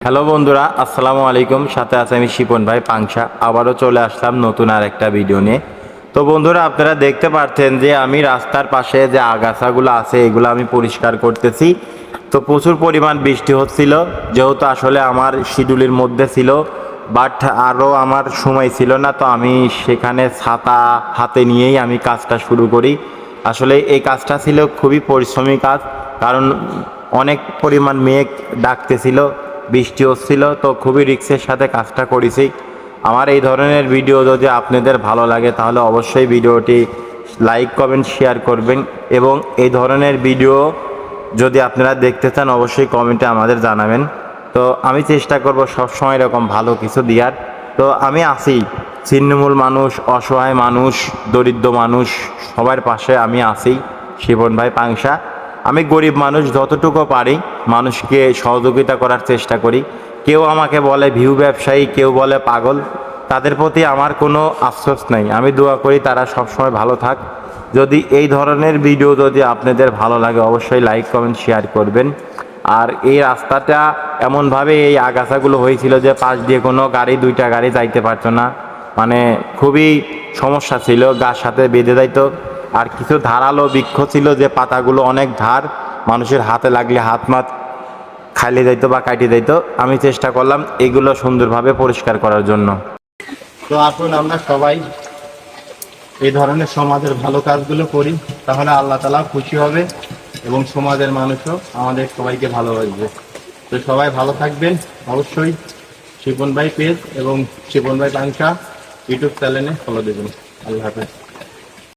Hello বন্ধুরা, আসসালামু আলাইকুম। সাথে আছে আমি শিপন ভাই পাংশা। আবারও চলে আসলাম নতুন আর একটা ভিডিও নিয়ে। তো বন্ধুরা, আপনারা দেখতে পাচ্ছেন যে আমি রাস্তার পাশে যে আগাছাগুলো আছে এগুলো আমি পরিষ্কার করতেছি। তো প্রচুর পরিমাণ বৃষ্টি হচ্ছিল, যেহেতু আসলে আমার শিডিউলের মধ্যে ছিল, বাট আরও আমার সময় ছিল না। তো আমি সেখানে ছাতা হাতে নিয়েই আমি কাজটা শুরু করি। আসলে এই কাজটা ছিল খুবই পরিশ্রমী কাজ, কারণ অনেক পরিমাণ মেঘ ডাকতেছিল, বৃষ্টি হচ্ছিল। তো খুবই রিস্কের সাথে কাজটা করেছি। আমার এই ধরনের ভিডিও যদি আপনাদের ভালো লাগে তাহলে অবশ্যই ভিডিওটি লাইক কমেন্ট শেয়ার করবেন, এবং এই ধরনের ভিডিও যদি আপনারা দেখতে চান অবশ্যই কমেন্টে আমাদের জানাবেন। তো আমি চেষ্টা করব সবসময় এরকম ভালো কিছু দেওয়ার। তো আমি আছি, ছিন্নমূল মানুষ, অসহায় মানুষ, দরিদ্র মানুষ, সবার পাশে আমি আছি। শিবন ভাই পাংশা। আমি গরিব মানুষ, যতটুকু পারি মানুষকে সহযোগিতা করার চেষ্টা করি। কেউ আমাকে বলে ভিউ ব্যবসায়ী, কেউ বলে পাগল, তাদের প্রতি আমার কোনো আফসোস নাই। আমি দোয়া করি তারা সবসময় ভালো থাক। যদি এই ধরনের ভিডিও যদি আপনাদের ভালো লাগে অবশ্যই লাইক কমেন্ট শেয়ার করবেন। আর এই রাস্তাটা এমনভাবে এই আগাছাগুলো হয়েছিল যে পাশ দিয়ে কোনো গাড়ি, দুইটা গাড়ি যাইতে পারতো না। মানে খুবই সমস্যা ছিল, গাছ সাথে বেঁধে যাইতো। আর কিছু ধারালো বৃক্ষ ছিল যে পাতাগুলো অনেক ধার, মানুষের হাতে লাগলে হাত মাত খাইলে যাইতো বা কাটি যাইতো। আমি চেষ্টা করলাম এগুলো সুন্দরভাবে পরিষ্কার করার জন্য। তো আসুন আমরা সবাই এই ধরনের সমাজের ভালো কাজগুলো করি, তাহলে আল্লাহ তাআলা খুশি হবে এবং সমাজের মানুষও আমাদের সবাইকে ভালোবাসবে। তো সবাই ভালো থাকবেন। অবশ্যই শিপন ভাই পেজ এবং শিপন ভাই পাংশা ইউটিউব চ্যানেলে ফলো দেবেন। আল্লাহ হাফেজ।